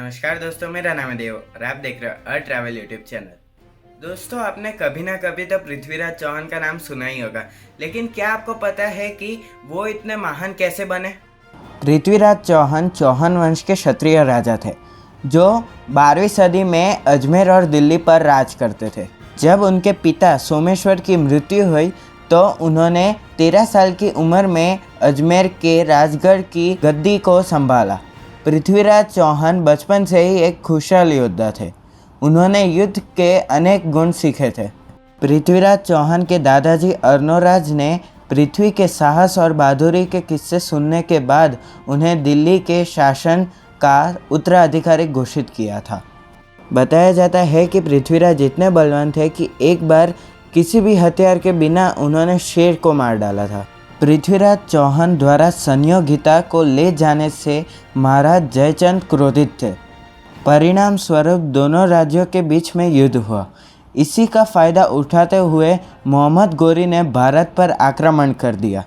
नमस्कार दोस्तों, मेरा नाम है देव और आप देख रहे हो अ ट्रैवल यूट्यूब चैनल। दोस्तों, आपने कभी ना कभी तो पृथ्वीराज चौहान का नाम सुना ही होगा, लेकिन क्या आपको पता है कि वो इतने महान कैसे बने? पृथ्वीराज चौहान चौहान वंश के क्षत्रिय राजा थे जो 12वीं सदी में अजमेर और दिल्ली पर राज करते थे। जब उनके पिता सोमेश्वर की मृत्यु हुई तो उन्होंने 13 साल की उम्र में अजमेर के राजगढ़ की गद्दी को संभाला। पृथ्वीराज चौहान बचपन से ही एक खुशहाल योद्धा थे। उन्होंने युद्ध के अनेक गुण सीखे थे। पृथ्वीराज चौहान के दादाजी अर्नोराज ने पृथ्वी के साहस और बहादुरी के किस्से सुनने के बाद उन्हें दिल्ली के शासन का उत्तराधिकारी घोषित किया था। बताया जाता है कि पृथ्वीराज इतने बलवान थे कि एक बार किसी भी हथियार के बिना उन्होंने शेर को मार डाला था। पृथ्वीराज चौहान द्वारा संयोगिता को ले जाने से महाराज जयचंद क्रोधित थे। परिणाम स्वरूप दोनों राज्यों के बीच में युद्ध हुआ। इसी का फ़ायदा उठाते हुए मोहम्मद गोरी ने भारत पर आक्रमण कर दिया।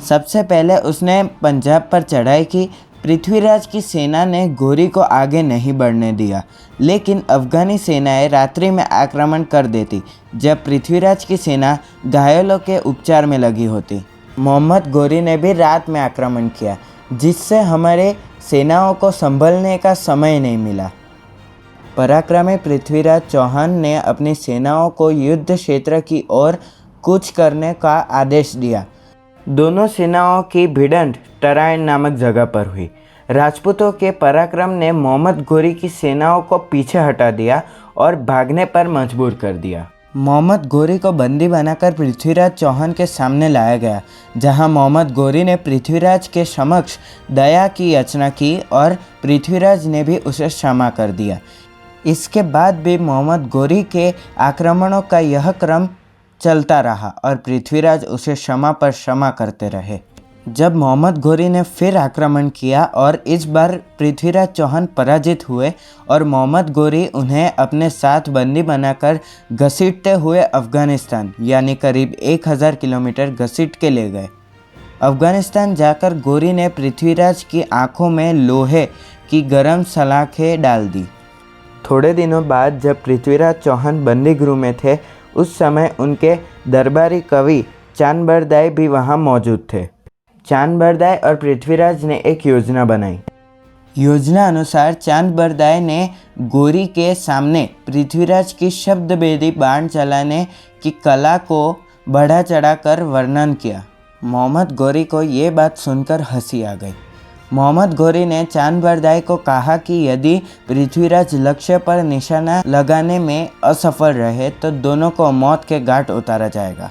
सबसे पहले उसने पंजाब पर चढ़ाई की। पृथ्वीराज की सेना ने गोरी को आगे नहीं बढ़ने दिया, लेकिन अफ़गानी सेनाएं रात्रि में आक्रमण कर देती जब पृथ्वीराज की सेना घायलों के उपचार में लगी होती। मोहम्मद गोरी ने भी रात में आक्रमण किया, जिससे हमारे सेनाओं को संभलने का समय नहीं मिला। पराक्रमी पृथ्वीराज चौहान ने अपनी सेनाओं को युद्ध क्षेत्र की ओर कूच करने का आदेश दिया। दोनों सेनाओं की भिड़ंत टराइन नामक जगह पर हुई। राजपूतों के पराक्रम ने मोहम्मद गोरी की सेनाओं को पीछे हटा दिया और भागने पर मजबूर कर दिया। मोहम्मद गोरी को बंदी बनाकर पृथ्वीराज चौहान के सामने लाया गया, जहां मोहम्मद गोरी ने पृथ्वीराज के समक्ष दया की याचना की और पृथ्वीराज ने भी उसे क्षमा कर दिया। इसके बाद भी मोहम्मद गोरी के आक्रमणों का यह क्रम चलता रहा और पृथ्वीराज उसे क्षमा पर क्षमा करते रहे। जब मोहम्मद गोरी ने फिर आक्रमण किया और इस बार पृथ्वीराज चौहान पराजित हुए और मोहम्मद गोरी उन्हें अपने साथ बंदी बनाकर घसीटते हुए अफ़गानिस्तान यानी करीब 1000 किलोमीटर घसीट के ले गए। अफ़गानिस्तान जाकर गोरी ने पृथ्वीराज की आंखों में लोहे की गर्म सलाखें डाल दी। थोड़े दिनों बाद जब पृथ्वीराज चौहान बंदी गृह में थे, उस समय उनके दरबारी कवि चांदबरदाई भी वहाँ मौजूद थे। चांदबरदाई और पृथ्वीराज ने एक योजना बनाई। योजना अनुसार चांदबरदाई ने गोरी के सामने पृथ्वीराज की शब्दभेदी बाण चलाने की कला को बढ़ा चढ़ाकर वर्णन किया। मोहम्मद गोरी को ये बात सुनकर हंसी आ गई। मोहम्मद गोरी ने चांदबरदाई को कहा कि यदि पृथ्वीराज लक्ष्य पर निशाना लगाने में असफल रहे तो दोनों को मौत के घाट उतारा जाएगा।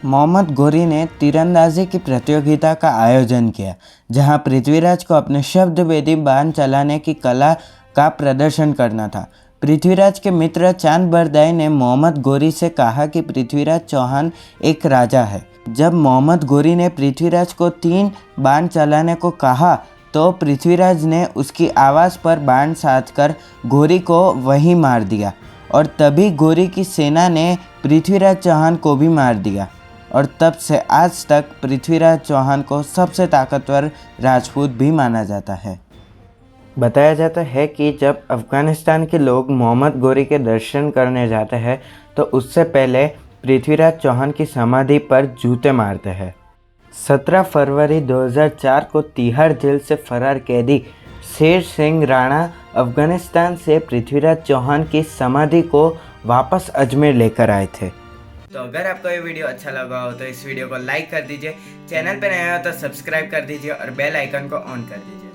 मोहम्मद गोरी ने तीरंदाजी की प्रतियोगिता का आयोजन किया, जहां पृथ्वीराज को अपने शब्दभेदी बाण चलाने की कला का प्रदर्शन करना था। पृथ्वीराज के मित्र चांदबरदाई ने मोहम्मद गोरी से कहा कि पृथ्वीराज चौहान एक राजा है। जब मोहम्मद गोरी ने पृथ्वीराज को 3 बाण चलाने को कहा तो पृथ्वीराज ने उसकी आवाज़ पर बाण साधकर गोरी को वहीं मार दिया और तभी गोरी की सेना ने पृथ्वीराज चौहान को भी मार दिया और तब से आज तक पृथ्वीराज चौहान को सबसे ताकतवर राजपूत भी माना जाता है। बताया जाता है कि जब अफ़गानिस्तान के लोग मोहम्मद गोरी के दर्शन करने जाते हैं तो उससे पहले पृथ्वीराज चौहान की समाधि पर जूते मारते हैं। 17 फरवरी 2004 को तिहाड़ जेल से फरार कैदी शेर सिंह राणा अफ़गानिस्तान से पृथ्वीराज चौहान की समाधि को वापस अजमेर लेकर आए थे। तो अगर आपको ये वीडियो अच्छा लगा हो तो इस वीडियो को लाइक कर दीजिए, चैनल पे नया हो तो सब्सक्राइब कर दीजिए और बेल आइकन को ऑन कर दीजिए।